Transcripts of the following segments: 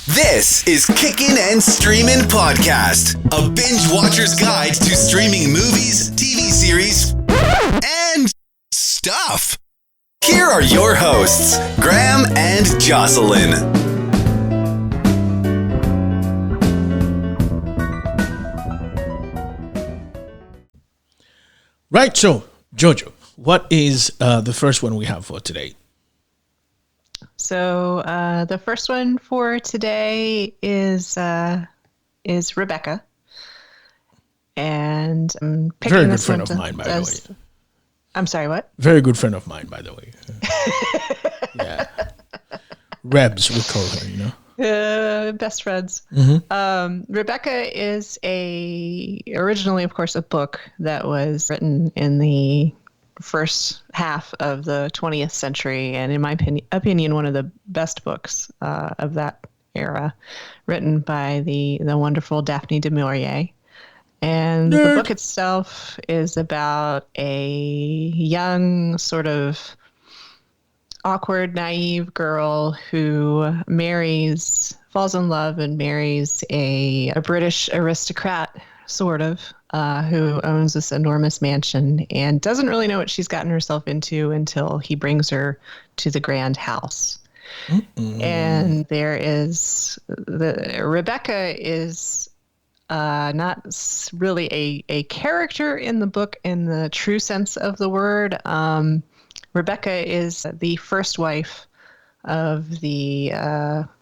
This is Kickin' and Streamin' Podcast, a binge watcher's guide to streaming movies, TV series, and stuff. Here are your hosts, Graham and Jocelyn. Right, so Jojo, what is the first one we have for today? So the first one for today is Rebecca, and I'm picking Very good this friend one of mine, by the way. I'm sorry, what? Very good friend of mine, by the way. Yeah, Rebs, we call her, you know. Best friends. Mm-hmm. Rebecca is originally, of course, a book that was written in the first half of the 20th century, and in my opinion, one of the best books of that era, written by the wonderful Daphne du Maurier. And the book itself is about a young, sort of awkward, naive girl who falls in love and marries a British aristocrat, sort of, who owns this enormous mansion and doesn't really know what she's gotten herself into until he brings her to the grand house. Mm-mm. And Rebecca is not really a character in the book in the true sense of the word. Rebecca is the first wife of the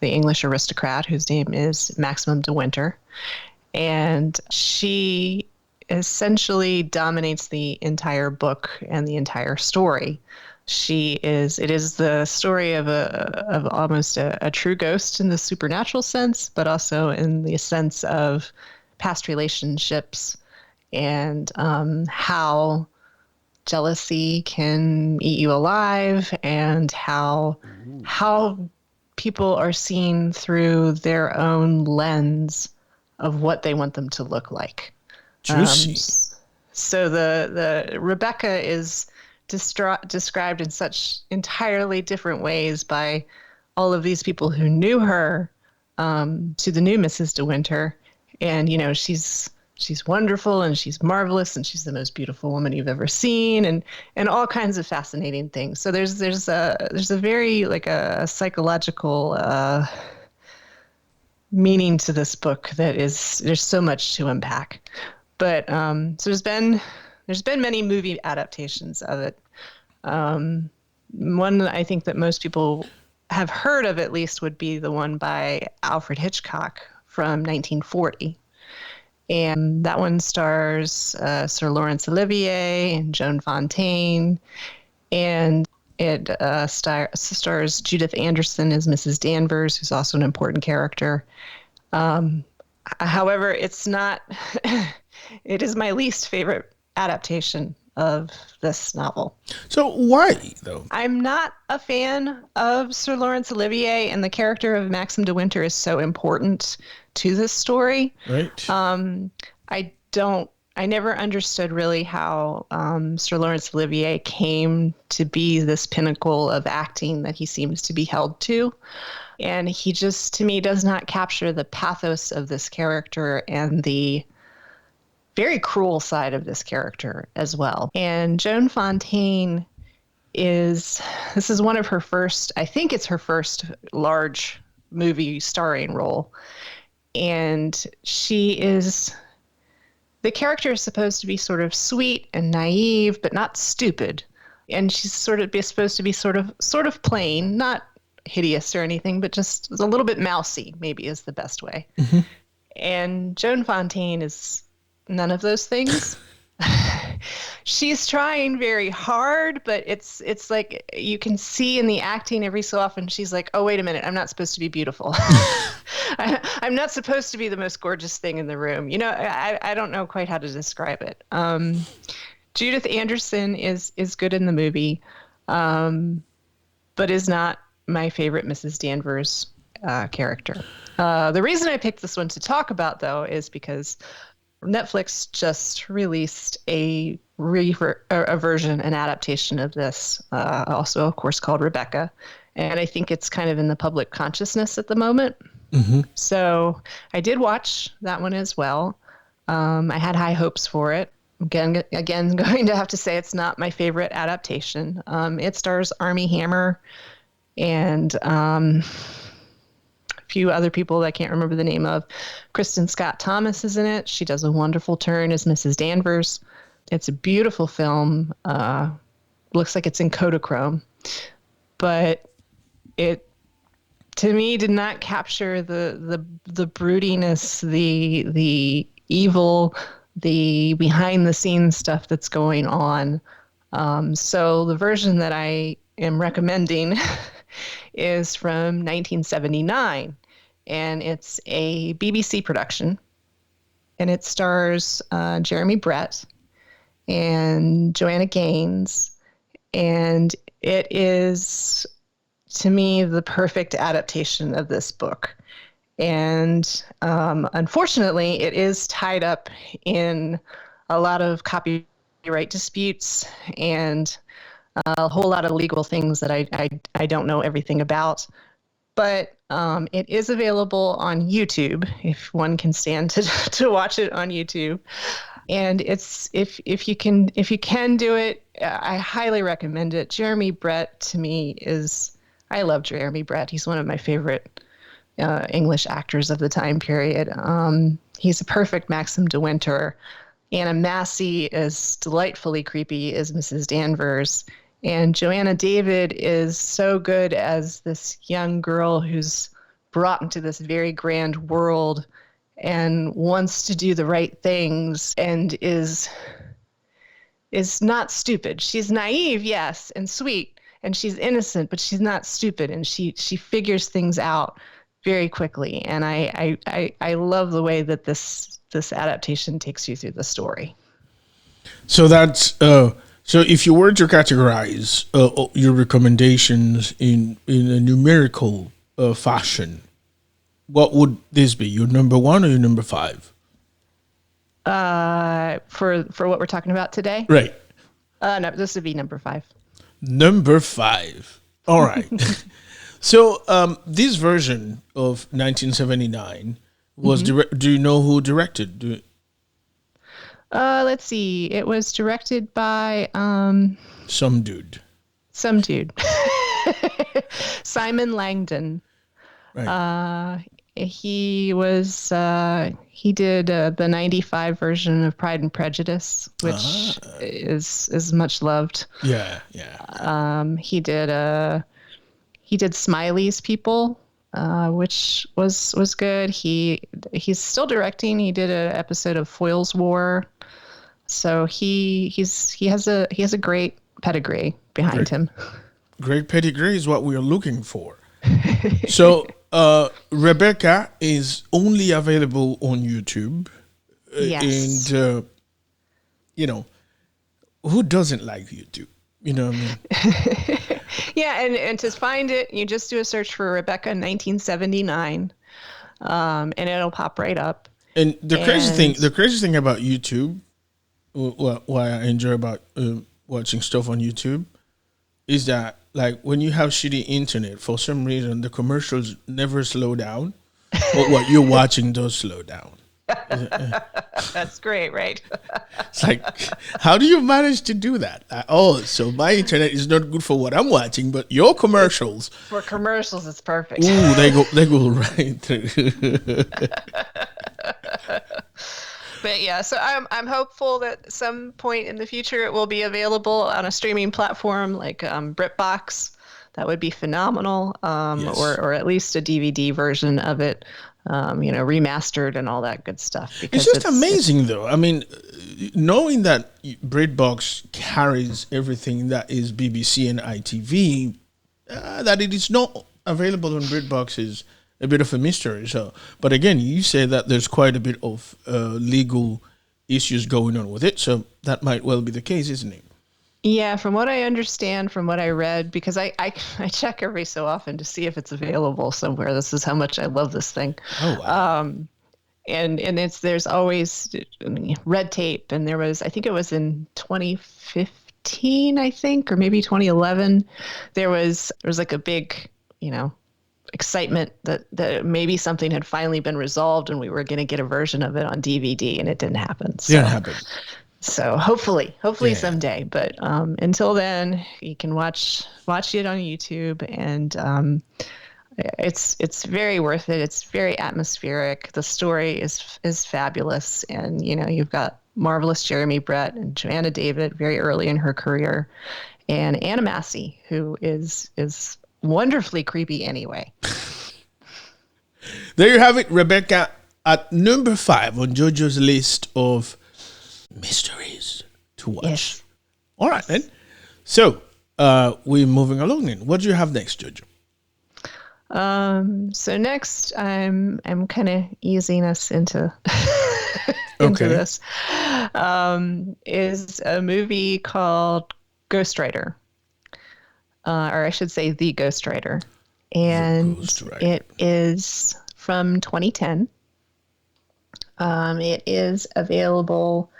English aristocrat, whose name is Maximum de Winter. And she essentially dominates the entire book and the entire story. It is the story of almost a true ghost in the supernatural sense, but also in the sense of past relationships and how jealousy can eat you alive, and how people are seen through their own lens of what they want them to look like. Juicy. So the Rebecca is described in such entirely different ways by all of these people who knew her to the new Mrs. de Winter, and you know she's wonderful and she's marvelous and she's the most beautiful woman you've ever seen, and all kinds of fascinating things. So there's a very like a psychological meaning to this book there's so much to unpack. But so there's been many movie adaptations of it. One that I think that most people have heard of, at least, would be the one by Alfred Hitchcock from 1940. And that one stars Sir Laurence Olivier and Joan Fontaine. And it stars Judith Anderson as Mrs. Danvers, who's also an important character. However, it's not... It is my least favorite adaptation of this novel. So why, though? I'm not a fan of Sir Laurence Olivier, and the character of Maxim de Winter is so important to this story. Right. I never understood really how Sir Laurence Olivier came to be this pinnacle of acting that he seems to be held to. And he just, to me, does not capture the pathos of this character and the very cruel side of this character as well. And Joan Fontaine this is one of her first, I think it's her first large movie starring role. And the character is supposed to be sort of sweet and naive, but not stupid. And she's supposed to be sort of plain, not hideous or anything, but just a little bit mousy, maybe is the best way. Mm-hmm. And Joan Fontaine is none of those things. She's trying very hard, but it's like you can see in the acting every so often she's like, oh, wait a minute, I'm not supposed to be beautiful. I'm not supposed to be the most gorgeous thing in the room. You know, I don't know quite how to describe it. Judith Anderson is good in the movie, but is not my favorite Mrs. Danvers character. The reason I picked this one to talk about, though, is because Netflix just released a version, an adaptation of this, also, of course, called Rebecca. And I think it's kind of in the public consciousness at the moment. So I did watch that one as well. I had high hopes for it. Again, going to have to say it's not my favorite adaptation. It stars Armie Hammer and a few other people that I can't remember the name of. Kristen Scott Thomas is in it. She does a wonderful turn as Mrs. Danvers. It's a beautiful film. Looks like it's in Kodachrome, but it, to me, did not capture the broodiness, the evil, the behind the scenes stuff that's going on. So the version that I am recommending is from 1979, and it's a BBC production, and it stars Jeremy Brett and Joanna Gaines, and it is, to me, the perfect adaptation of this book. And unfortunately, it is tied up in a lot of copyright disputes and a whole lot of legal things that I don't know everything about. But it is available on YouTube if one can stand to watch it on YouTube. And it's if you can do it, I highly recommend it. Jeremy Brett, to me, is, I love Jeremy Brett. He's one of my favorite English actors of the time period. He's a perfect Maxim de Winter. Anna Massey is delightfully creepy as Mrs. Danvers. And Joanna David is so good as this young girl who's brought into this very grand world and wants to do the right things and is not stupid. She's naive, yes, and sweet, and she's innocent, but she's not stupid, and she figures things out very quickly. And I love the way that this adaptation takes you through the story. So that's so if you were to categorize your recommendations in a numerical fashion, what would this be? Your number 1 or your number 5? For what we're talking about today? Right. No, this would be number 5. Number 5. All right. So this version of 1979 was do you know who directed? Let's see. It was directed by Some dude. Simon Langdon. Right. He did the 95 version of Pride and Prejudice, which is much loved. Yeah. He did Smiley's People, which was good. He's still directing. He did an episode of Foyle's War, so he has a great pedigree behind him. Great pedigree is what we are looking for. So Rebecca is only available on YouTube. Yes. And who doesn't like YouTube? You know what I mean? Yeah, and to find it, you just do a search for Rebecca 1979, and it'll pop right up. And the crazy thing about YouTube, what I enjoy about watching stuff on YouTube, is that, like, when you have shitty internet, for some reason the commercials never slow down, but what you're watching does slow down. That's great, right? It's like, how do you manage to do that? So my internet is not good for what I'm watching, but your commercials. For commercials, it's perfect. Ooh, they go right through. But yeah, so I'm hopeful that at some point in the future it will be available on a streaming platform like BritBox. That would be phenomenal. Yes. Or at least a DVD version of it. Remastered and all that good stuff. Because it's just amazing, though. I mean, knowing that BritBox carries everything that is BBC and ITV, that it is not available on BritBox is a bit of a mystery. So, but again, you say that there's quite a bit of legal issues going on with it, so that might well be the case, isn't it? Yeah, from what I understand, from what I read, because I check every so often to see if it's available somewhere. This is how much I love this thing. Oh, wow. And there's always red tape, and I think it was in 2015, I think, or maybe 2011. There was like a big, excitement that maybe something had finally been resolved and we were going to get a version of it on DVD, and it didn't happen. Didn't happen. So hopefully Yeah. someday. But until then, you can watch it on YouTube, and it's very worth it. It's very atmospheric. The story is fabulous, and you've got marvelous Jeremy Brett and Joanna David very early in her career, and Anna Massey, who is wonderfully creepy anyway. There you have it, Rebecca, at number 5 on JoJo's list of mysteries to watch. Yes. All right, then. So, we're moving along then. What do you have next, Jojo? So next, I'm kind of easing us into into Okay. this. Is a movie called Ghost Rider, or I should say, The Ghost Rider, and Ghost Rider. it is from 2010. It is available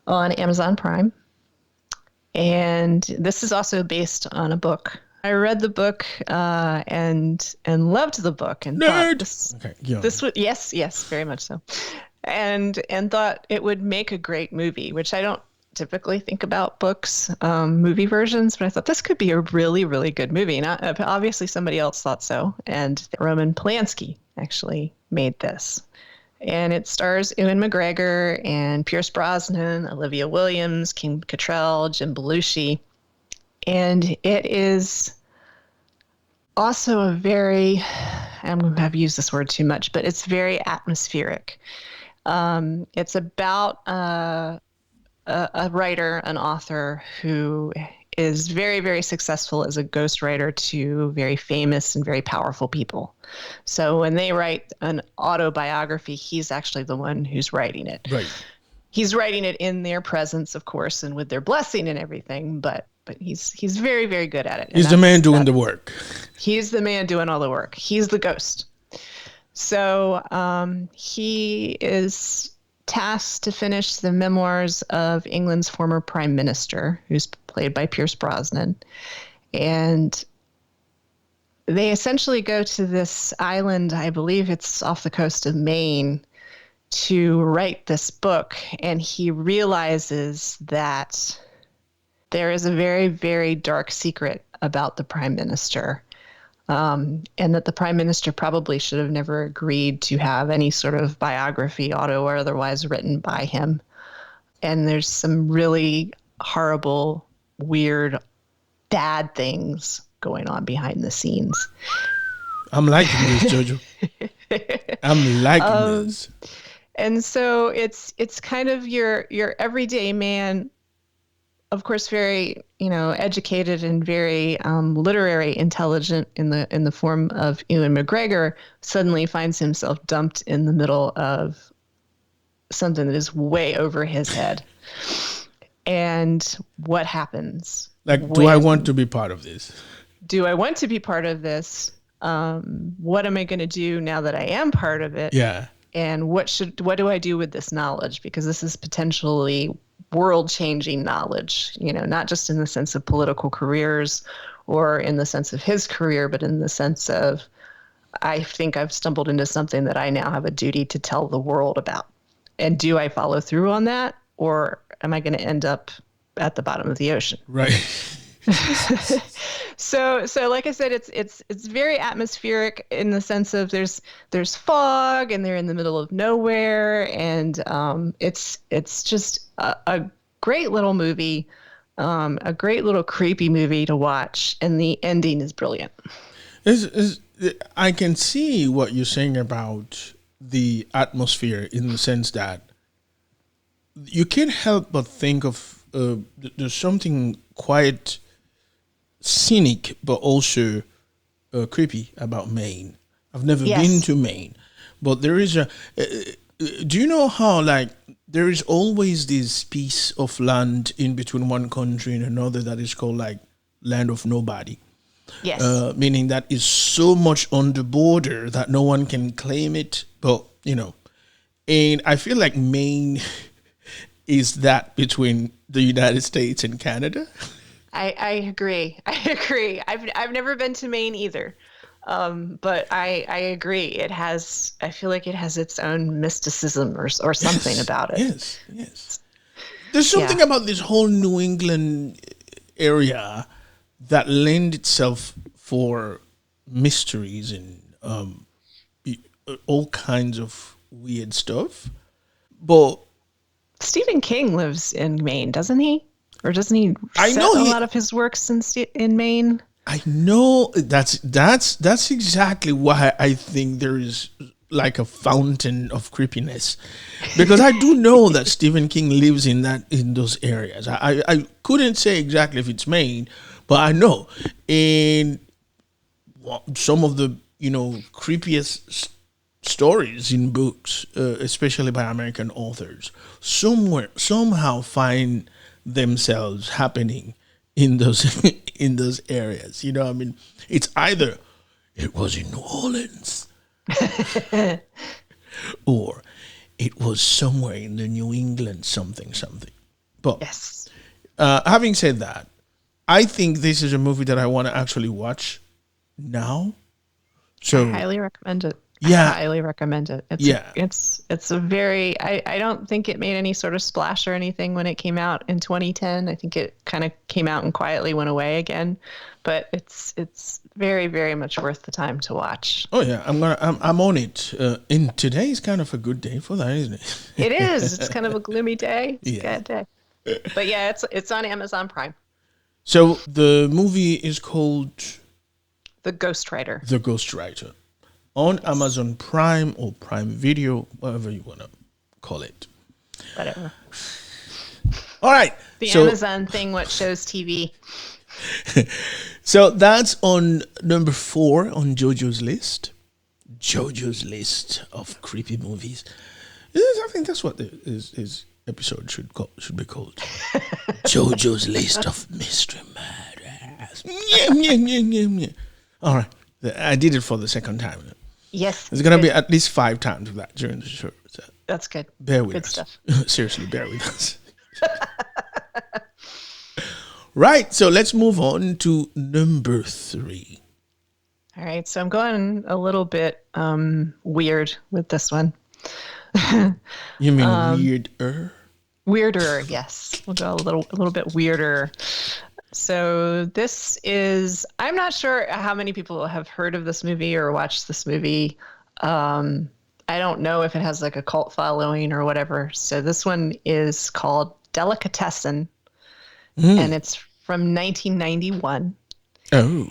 on Amazon Prime, and this is also based on a book. I read the book and loved the book and thought this Okay, go on. this would yes, very much so, and thought it would make a great movie, which I don't typically think about books, movie versions, but I thought this could be a really, really good movie. And obviously somebody else thought so, and Roman Polanski actually made this. And it stars Ewan McGregor and Pierce Brosnan, Olivia Williams, Kim Cattrall, Jim Belushi. And it is also a very, I'm going to have used this word too much, but it's very atmospheric. It's about a writer, an author who is very, very successful as a ghostwriter to very famous and very powerful people. So when they write an autobiography, he's actually the one who's writing it. Right. He's writing it in their presence, of course, and with their blessing and everything, but he's very, very good at it. He's the man doing the work. He's the man doing all the work. He's the ghost. So he is tasked to finish the memoirs of England's former prime minister, who's played by Pierce Brosnan. And they essentially go to this island, I believe it's off the coast of Maine, to write this book. And he realizes that there is a very, very dark secret about the prime minister. And that the prime minister probably should have never agreed to have any sort of biography, auto or otherwise, written by him. And there's some really horrible, weird, bad things going on behind the scenes. I'm liking this, Jojo. I'm liking this. And so it's kind of your everyday man, of course, very, educated and very literary intelligent in the form of Ewan McGregor, suddenly finds himself dumped in the middle of something that is way over his head. And what happens? Do I want to be part of this? Do I want to be part of this? What am I going to do now that I am part of it? Yeah. And what do I do with this knowledge? Because this is potentially world-changing knowledge, not just in the sense of political careers or in the sense of his career, but in the sense of, I think I've stumbled into something that I now have a duty to tell the world about. And do I follow through on that, or am I going to end up at the bottom of the ocean? Right. So like I said, it's very atmospheric in the sense of there's fog and they're in the middle of nowhere, and it's just a great little movie, a great little creepy movie to watch, and the ending is brilliant. I can see what you're saying about the atmosphere in the sense that you can't help but think of there's something quite scenic but also creepy about Maine. I've never been to Maine, but there is do you know how there is always this piece of land in between one country and another that is called land of nobody? Yes. Meaning that is so much on the border that no one can claim it, but and I feel like Maine is that between the United States and Canada. I agree. I've never been to Maine either. But I agree. I feel like it has its own mysticism or something about it. Yes. There's something about this whole New England area that lend itself for mysteries and all kinds of weird stuff. But Stephen King lives in Maine, doesn't he? Or doesn't he set a lot of his works in Maine? I know that's exactly why I think there is like a fountain of creepiness, because I do know that Stephen King lives in those areas. I couldn't say exactly if it's Maine, but I know in some of the creepiest stories in books, especially by American authors, somehow find themselves happening in those in those areas. I mean, it's either it was in New Orleans or it was somewhere in the New England something. But yes. Having said that, I think this is a movie that I want to actually watch now. So I highly recommend it. Yeah. I highly recommend it. It's a very, I don't think it made any sort of splash or anything when it came out in 2010. I think it kind of came out and quietly went away again, but it's very, very much worth the time to watch. Oh yeah, I'm on it. And today is kind of a good day for that, isn't it? It is. It's kind of a gloomy day. It's Yeah. a good day. But yeah, it's on Amazon Prime. So the movie is called The Ghostwriter. The Ghostwriter on Amazon Prime or Prime Video, whatever you want to call it. Whatever. All right. The So, Amazon thing, what shows TV. so that's on number 4 on JoJo's list. JoJo's list of creepy movies. I think that's what his episode should be called. JoJo's list of mystery murders. All right. I did it for the second time. Yes. There's going to be at least 5 times of that during the show. So That's good. bear with Good us. stuff. Seriously, bear with us. Right. So let's move on to number 3. All right. So I'm going a little bit weird with this one. You mean weirder? Weirder, yes. We'll go a little bit weirder. So this is, I'm not sure how many people have heard of this movie or watched this movie. I don't know if it has like a cult following or whatever. So this one is called Delicatessen, and it's from 1991. Oh.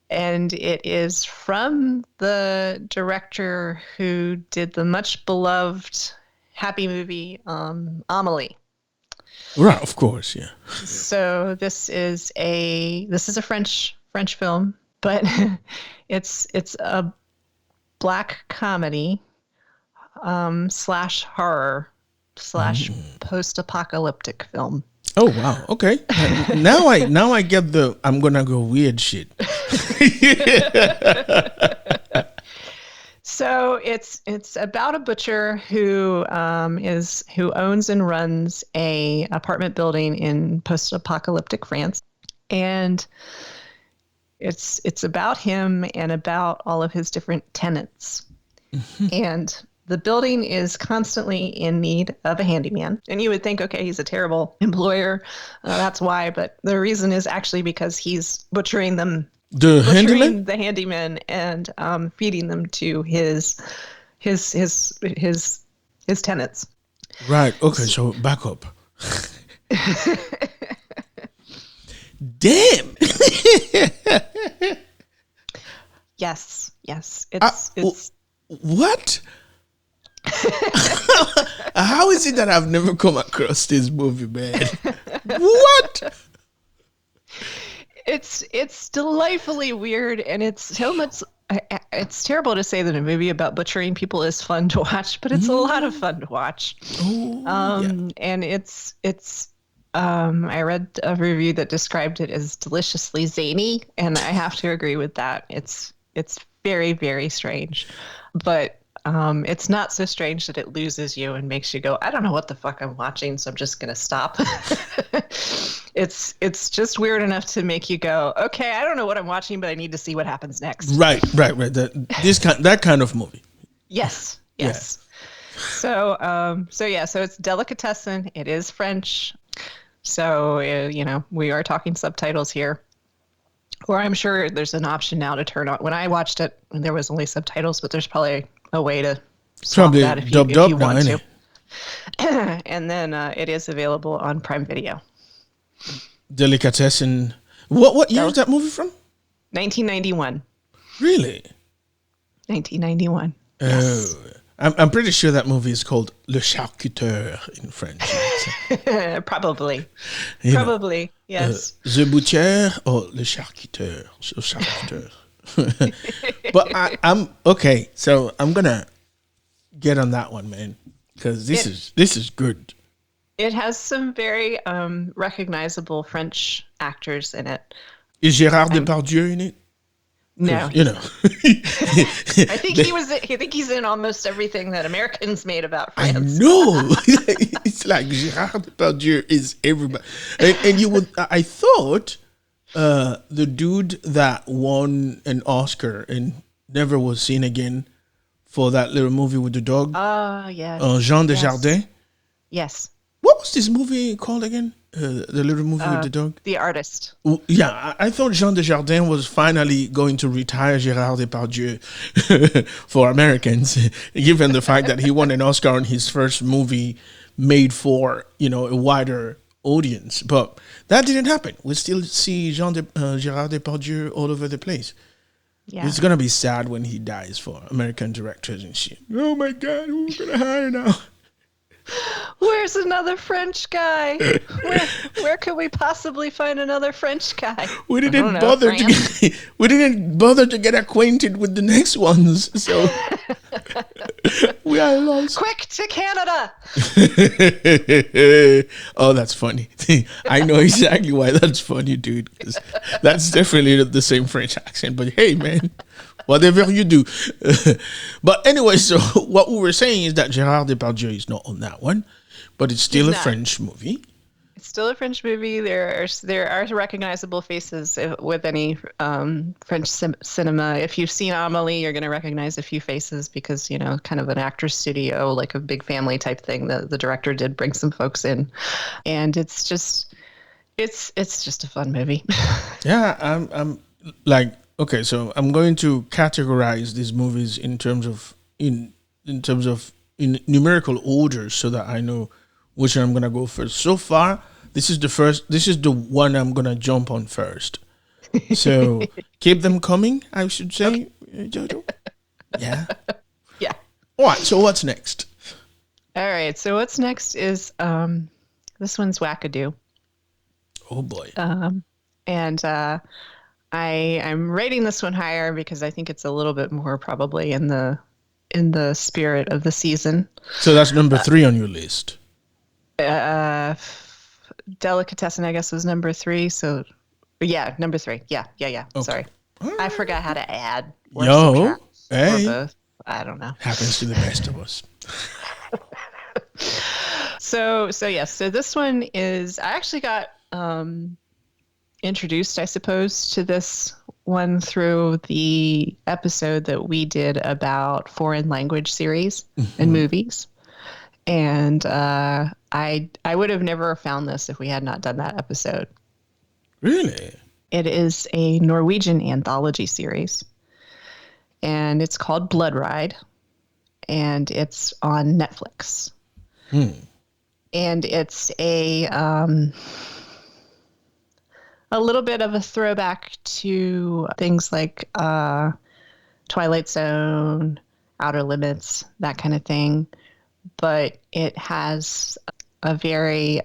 And it is from the director who did the much beloved happy movie, Amelie. Right, of course, yeah. So this is a French film, but it's a black comedy slash horror slash post-apocalyptic film. Oh wow. Okay. Now I get the I'm gonna go weird shit. So it's about a butcher who owns and runs a apartment building in post-apocalyptic France, and it's about him and about all of his different tenants. And the building is constantly in need of a handyman. And you would think, okay, he's a terrible employer. That's why. But the reason is actually because he's butchering The handyman? the handyman and feeding them to his tenants. Right. Okay. So back up. Damn. Yes. It's what? How is it that I've never come across this movie, man? What? It's delightfully weird, and it's so much. It's terrible to say that a movie about butchering people is fun to watch, but it's a lot of fun to watch. And it's I read a review that described it as deliciously zany, and I have to agree with that. It's very, very strange, but It's not so strange that it loses you and makes you go, I don't know what the fuck I'm watching, so I'm just gonna stop. It's just weird enough to make you go, okay, I don't know what I'm watching, but I need to see what happens next. Right. That kind of movie. Yes. Yeah. So it's Delicatessen. It is French. So, we are talking subtitles here. Or I'm sure there's an option now to turn on. When I watched it, there was only subtitles, but there's probably a way to swap that if you want to. And then it is available on Prime Video. Delicatessen. What year is that movie from? 1991. Really? 1991. Yes. I'm pretty sure that movie is called Le Charcuteur in French. Probably. Yes. The Butcher or Le Charcuteur. But I'm okay. So I'm gonna get on that one, man, because this is good. It has some very recognizable French actors in it. Is Gérard Depardieu in it? No, you know. I think he's in almost everything that Americans made about France. I know. It's like Gérard Depardieu is everybody, and you would. I thought the dude that won an Oscar and never was seen again for that little movie with the dog. Yes. Jean Desjardins. Yes. What was this movie called again? The little movie with the dog? The Artist. Yeah, I thought Jean Desjardins was finally going to retire Gérard Depardieu for Americans, given the fact that he won an Oscar on his first movie made for, a wider audience. But that didn't happen. We still see Gérard Depardieu all over the place. Yeah. It's going to be sad when he dies for American directors and shit. Oh my God, who are we going to hire now? Where's another French guy? Where could we possibly find another French guy? We didn't bother to get acquainted with the next ones, so we are lost. Quick to Canada! Oh, that's funny. I know exactly why that's funny, dude. Because that's definitely the same French accent. But hey, man. Whatever you do. But anyway, so what we were saying is that Gérard Depardieu is not on that one, but it's still a French movie. It's still a French movie. There are recognizable faces with any French cinema. If you've seen Amélie, you're going to recognize a few faces because, kind of an actor's studio, like a big family type thing. The director did bring some folks in. And it's just a fun movie. Yeah, I'm like, okay, so I'm going to categorize these movies in terms of numerical order so that I know which one I'm gonna go first. So far, this is the one I'm gonna jump on first. So keep them coming, I should say, Jojo. Yeah. Yeah. All right. So what's next? All right. So what's next is this one's Wackadoo. Oh boy. And I'm rating this one higher because I think it's a little bit more probably in the spirit of the season. So that's number 3 on your list. Delicatessen, I guess, was number 3. So, yeah, number 3. Yeah. Okay. Sorry, I forgot how to add. Hey, or both. I don't know. Happens to the best of us. So this one is. I actually got introduced, I suppose, to this one through the episode that we did about foreign language series and movies. And I would have never found this if we had not done that episode. Really? It is a Norwegian anthology series. And it's called Blood Ride. And it's on Netflix. And it's a little bit of a throwback to things like Twilight Zone, Outer Limits, that kind of thing. But it has a very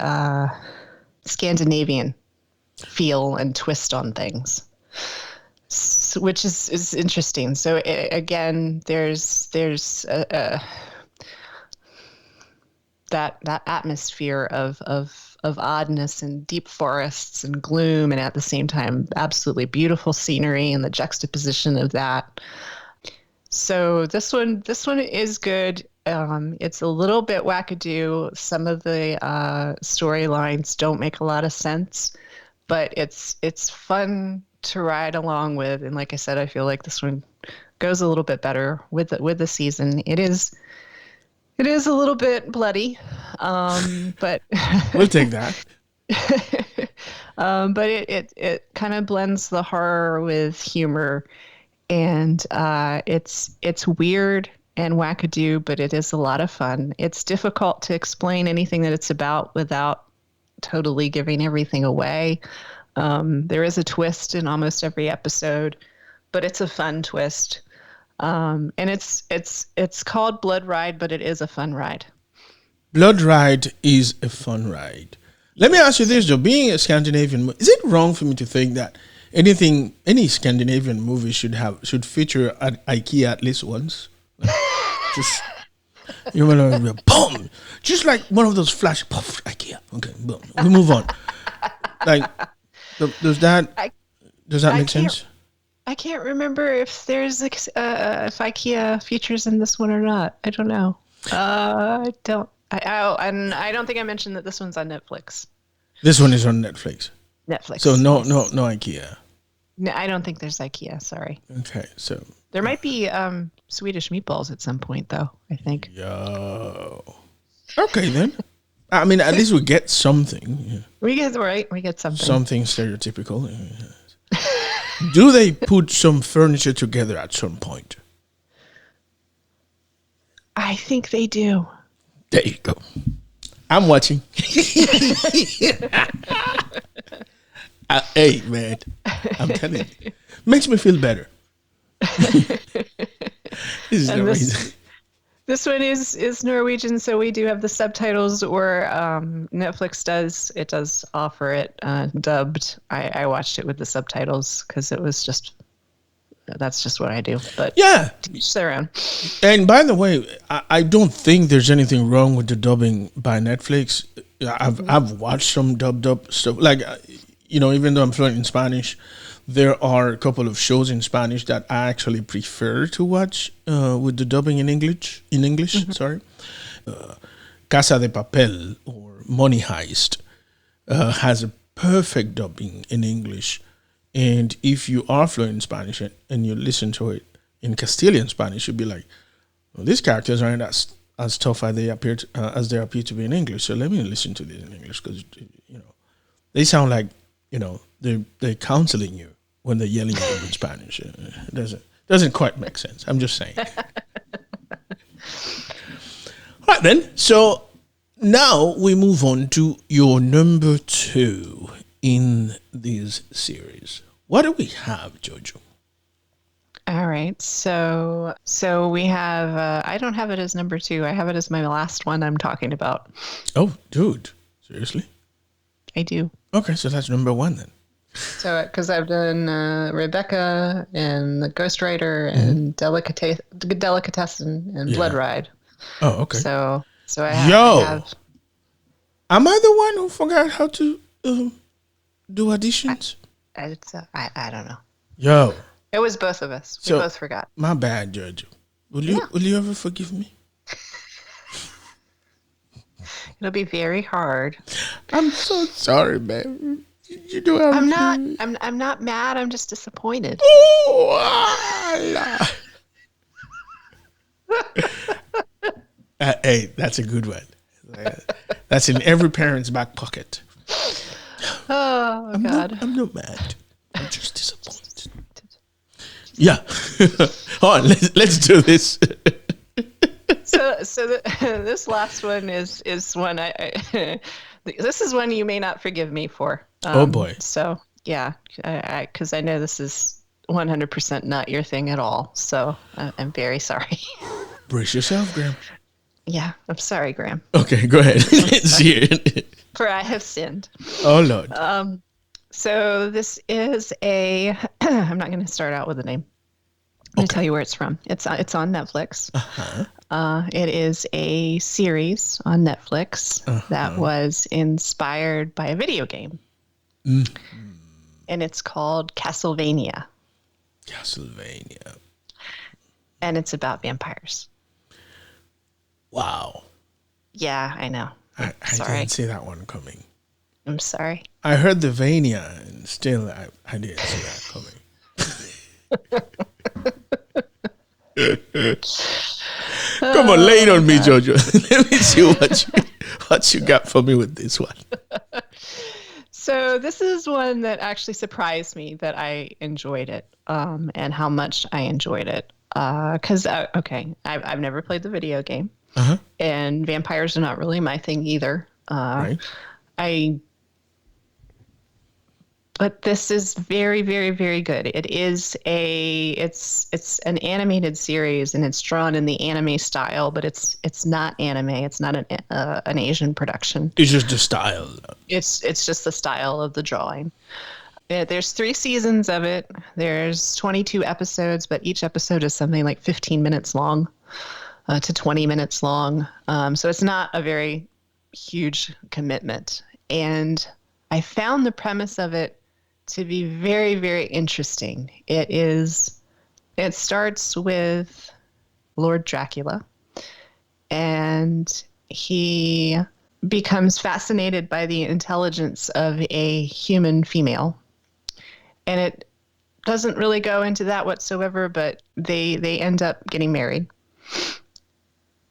Scandinavian feel and twist on things, which is interesting. So again, there's that atmosphere of oddness and deep forests and gloom, and at the same time absolutely beautiful scenery and the juxtaposition of that. So this one is good. It's a little bit wackadoo. Some of the storylines don't make a lot of sense, but it's fun to ride along with. And like I said, I feel like this one goes a little bit better with the season. It is a little bit bloody, but We'll take that. but it kind of blends the horror with humor, and it's weird and wackadoo, but it is a lot of fun. It's difficult to explain anything that it's about without totally giving everything away. There is a twist in almost every episode, but it's a fun twist. And it's called Blood Ride, but it is a fun ride. Blood Ride is a fun ride. Let me ask you this, though. Being a Scandinavian, is it wrong for me to think that any Scandinavian movie should feature at IKEA at least once? Just boom, just like one of those flash puff IKEA. Okay, boom. We move on. Like, does that make sense? I can't remember if there's if IKEA features in this one or not. I don't know. I don't. And I don't think I mentioned that this one's on Netflix. This one is on Netflix. Netflix. So no IKEA. No, I don't think there's IKEA. Sorry. Okay, so there might be Swedish meatballs at some point, though. I think. Yo. Okay then. I mean, at least we get something. Yeah. We get something. Something stereotypical. Do they put some furniture together at some point? I think they do. There you go. I'm watching. Hey, man. I'm telling you. Makes me feel better. This is amazing. This one is Norwegian, so we do have the subtitles, or Netflix does offer it dubbed. I watched it with the subtitles because that's just what I do. But yeah, teach their own. And by the way, I don't think there's anything wrong with the dubbing by Netflix. I've watched some dubbed up stuff. Like, even though I'm fluent in Spanish, there are a couple of shows in Spanish that I actually prefer to watch with the dubbing in English. Mm-hmm. Sorry, Casa de Papel or Money Heist has a perfect dubbing in English. And if you are fluent in Spanish and you listen to it in Castilian Spanish, you'll be like, well, these characters aren't as tough as they appear to be in English. So let me listen to this in English because they sound like they're counseling you when they're yelling at you in Spanish. It doesn't quite make sense. I'm just saying. All right then. So now we move on to your number 2 in this series. What do we have, Jojo? All right. So we have, I don't have it as number 2. I have it as my last one I'm talking about. Oh, dude. Seriously? I do. Okay, so that's number 1 then. So, because I've done Rebecca and the Ghostwriter and Delicatessen and Blood Ride. Oh, okay. So I have. Am I the one who forgot how to do auditions? I don't know. Yo. It was both of us. We both forgot. My bad, Jojo. Will you ever forgive me? It'll be very hard. I'm so sorry, man. You know how I'm not mad. I'm just disappointed. Oh, hey, that's a good one. That's in every parent's back pocket. Oh, God. I'm not mad. I'm just disappointed. Yeah. Hold on, let's do this. So this last one is one this is one you may not forgive me for. Oh boy. So yeah, because I know this is 100% not your thing at all. So I'm very sorry. Brace yourself, Graham. Yeah, I'm sorry, Graham. Okay, go ahead. Let's hear it. For I have sinned. Oh Lord. So this is I'm not going to start out with a name. I'm going to tell you where it's from. It's on Netflix. Uh-huh. It is a series on Netflix that was inspired by a video game. Mm-hmm. And it's called Castlevania. Castlevania. and it's about vampires. Wow. Yeah, I know. I Sorry. didn't see that one coming. I'm sorry. I heard the Vania, and still I didn't see that coming. Come on, lay it on me, Jojo. Let me see what you got for me with this one. So this is one that actually surprised me that I enjoyed it, and how much I enjoyed it. Because I've never played the video game, and vampires are not really my thing either. Right. But this is very, very, very good. It's an animated series, and it's drawn in the anime style, but it's not anime. It's not an Asian production. It's just the style. It's just the style of the drawing. There's 3 seasons of it. There's 22 episodes, but each episode is something like 15 minutes long, to 20 minutes long. So it's not a very huge commitment. And I found the premise of it to be very, very interesting. It starts with Lord Dracula, and he becomes fascinated by the intelligence of a human female. And it doesn't really go into that whatsoever, but they end up getting married.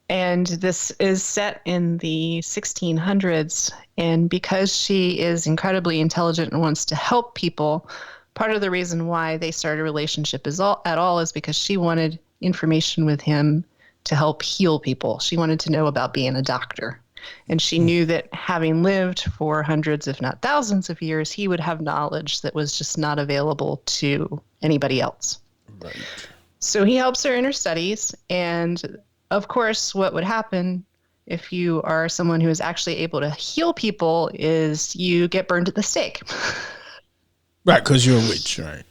And this is set in the 1600s. And because she is incredibly intelligent and wants to help people, part of the reason why they start a relationship at all is because she wanted information with him to help heal people. She wanted to know about being a doctor. And she knew that having lived for hundreds, if not thousands of years, he would have knowledge that was just not available to anybody else. Right. So he helps her in her studies. And of course, what would happen if you are someone who is actually able to heal people is you get burned at the stake. Right, because you're a witch, right?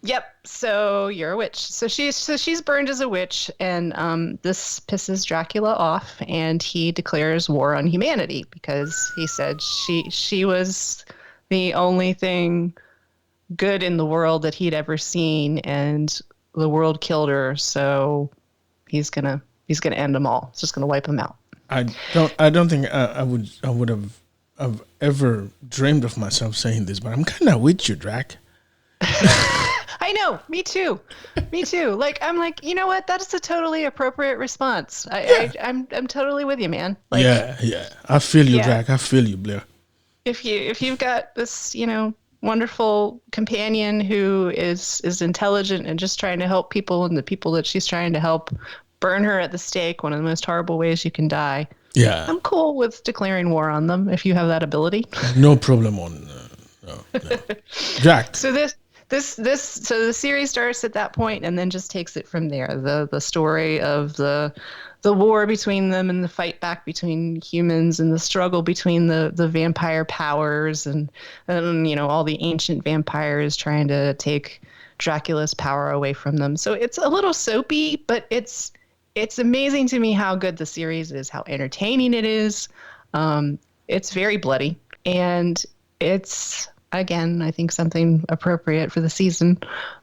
Yep. So you're a witch. So she's burned as a witch, and this pisses Dracula off, and he declares war on humanity because he said she was the only thing good in the world that he'd ever seen, and the world killed her. So he's gonna end them all. He's just gonna wipe them out. I don't think I would have ever dreamed of myself saying this, but I'm kind of with you, Drac. I know, me too. Like, I'm like, you know what? That's a totally appropriate response. I'm totally with you, man. Like, yeah. I feel you, Drac. I feel you, Blair. If you've got this, wonderful companion who is intelligent and just trying to help people, and the people that she's trying to help burn her at the stake, one of the most horrible ways you can die. Yeah. I'm cool with declaring war on them if you have that ability. No problem on no. Drac. So the series starts at that point and then just takes it from there. The story of the war between them and the fight back between humans and the struggle between the vampire powers and all the ancient vampires trying to take Dracula's power away from them. So it's a little soapy, but it's amazing to me how good the series is, how entertaining it is. It's very bloody, and it's, again, I think something appropriate for the season,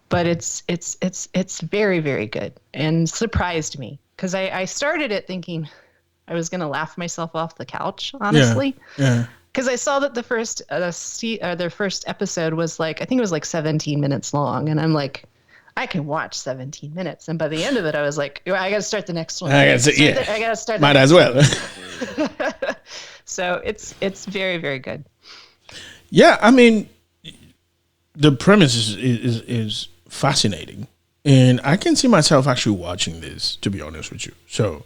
but it's very, very good and surprised me because I started it thinking I was going to laugh myself off the couch, honestly. Yeah. Because I saw that the first their first episode was I think it was 17 minutes long, and I'm like, I can watch 17 minutes. And by the end of it, I was like, I got to start the next one. I got to start. Might as well. So it's very, very good. Yeah, I mean, the premise is fascinating, and I can see myself actually watching this, to be honest with you. So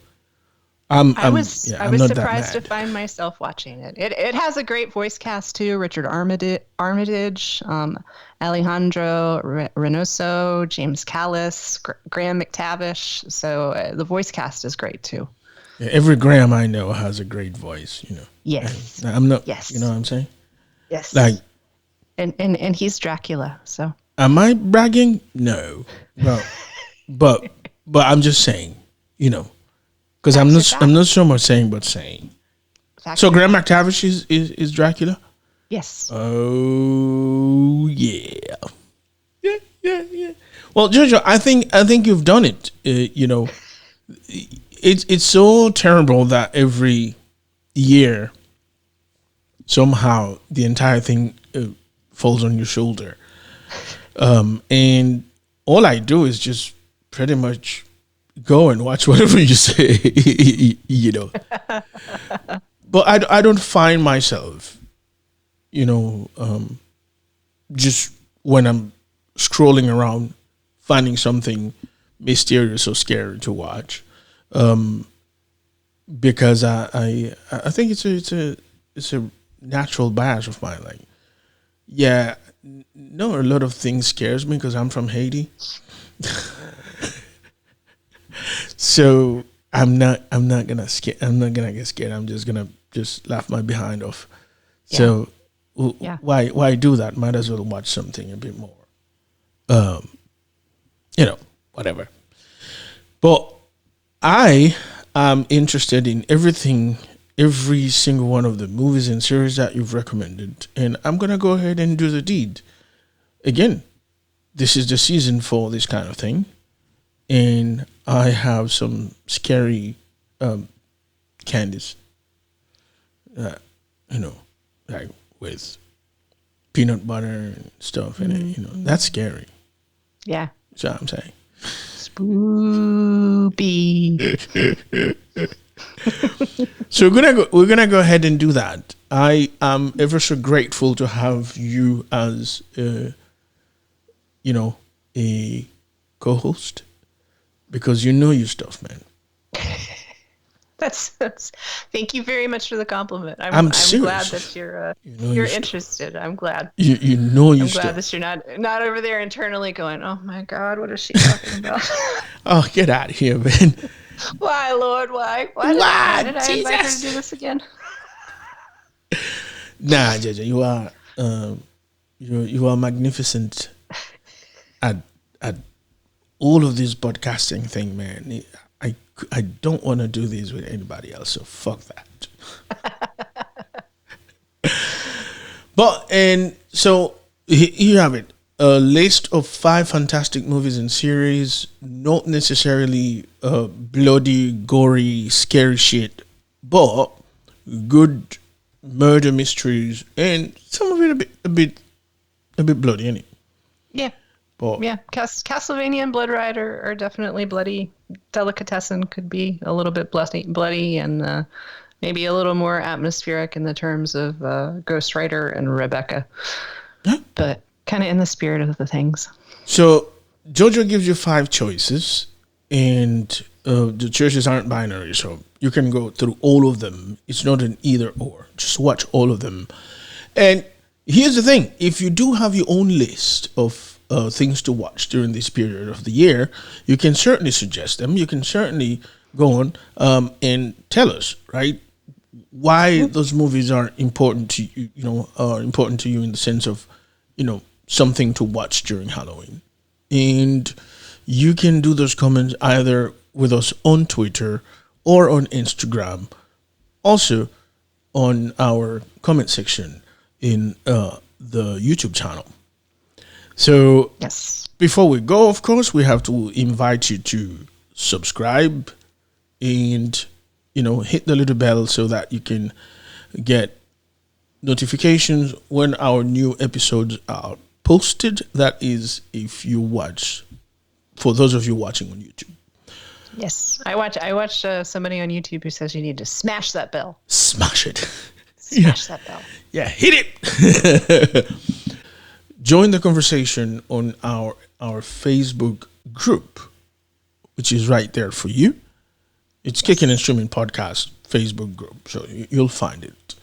I was surprised to find myself watching it. It has a great voice cast too: Richard Armitage, Alejandro Reynoso, James Callis, Graham McTavish. So the voice cast is great too. Yeah, every Graham I know has a great voice. Yes. And I'm not. Yes. You know what I'm saying? Yes. Like. And he's Dracula. So. Am I bragging? No. But I'm just saying. Because I'm not so much saying, but saying. So Graham McTavish is Dracula? Yes. Oh, yeah. Yeah. Well, Jojo, I think you've done it. It's so terrible that every year somehow the entire thing falls on your shoulder, and all I do is just pretty much go and watch whatever you say, But I don't find myself, just when I'm scrolling around, finding something mysterious or scary to watch, because I think it's a natural bias of mine. Like, yeah, no, a lot of things scares me because I'm from Haiti. So I'm not gonna get scared. I'm just gonna laugh my behind off. Yeah. So Yeah. why do that? Might as well watch something a bit more, whatever. But I am interested in every single one of the movies and series that you've recommended, and I'm gonna go ahead and do the deed. Again, this is the season for this kind of thing, and I have some scary candies, like with peanut butter and stuff in it. That's scary. Yeah. That's what I'm saying. Spoopy. So we're gonna go ahead and do that. I am ever so grateful to have you as a co-host, because you know your stuff, man. That's. Thank you very much for the compliment. I'm glad serious. that you're your you're stuff. interested. I'm glad. You know your I'm glad stuff. that you're not over there internally going, "Oh my God, what is she talking about?" Oh, get out of here, man. Why, Lord? Why? Why did I invite her to do this again? Nah, Jaja, you are magnificent at all of this podcasting thing, man. I don't want to do this with anybody else, so fuck that. And so here you have it. A list of 5 fantastic movies and series, not necessarily bloody, gory, scary shit, but good murder mysteries, and some of it a bit bloody, isn't it? Yeah. But Yeah, Castlevania and Blood Rider are definitely bloody. Delicatessen could be a little bit bloody, and maybe a little more atmospheric in the terms of Ghost Rider and Rebecca. Huh? But kind of in the spirit of the things. So Jojo gives you 5 choices, and the choices aren't binary, so you can go through all of them. It's not an either or. Just watch all of them. And here's the thing: if you do have your own list of things to watch during this period of the year, you can certainly suggest them. You can certainly go on and tell us, right, why those movies are important to you. Are important to you in the sense of, something to watch during Halloween. And you can do those comments either with us on Twitter or on Instagram. Also on our comment section in the YouTube channel. So Yes. before we go, of course, we have to invite you to subscribe and, hit the little bell so that you can get notifications when our new episodes are posted. That is, if you watch, for those of you watching on YouTube. Yes. I watched somebody on YouTube who says you need to smash that bell. Smash it. Smash that bell. Yeah, hit it. Join the conversation on our Facebook group, which is right there for you. It's Kicking and Streaming Podcast Facebook group, so you'll find it.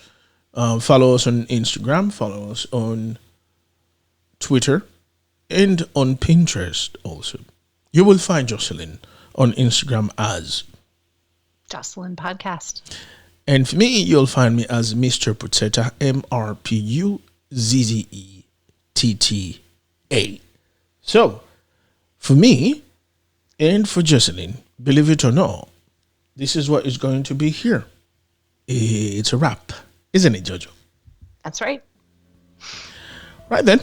Follow us on Instagram, follow us on Twitter, and on Pinterest also. You will find Jocelyn on Instagram as Jocelyn Podcast. And for me, you'll find me as Mr. Puzzetta, MRPUZZETTA. So, for me and for Jocelyn, believe it or not, this is what is going to be here. It's a wrap, isn't it, Jojo? That's right. Right then.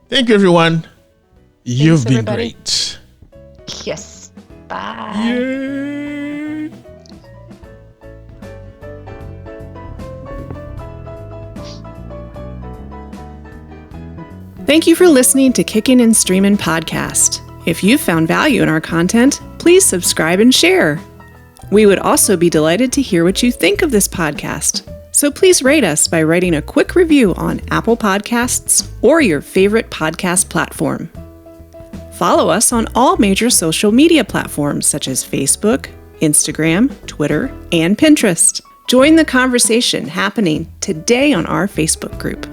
Thank you, everyone. You've been everybody. great. Yes. Bye. Yay. Thank you for listening to Kickin' and Streamin' Podcast. If you found value in our content, please subscribe and share. We would also be delighted to hear what you think of this podcast. So please rate us by writing a quick review on Apple Podcasts or your favorite podcast platform. Follow us on all major social media platforms such as Facebook, Instagram, Twitter, and Pinterest. Join the conversation happening today on our Facebook group.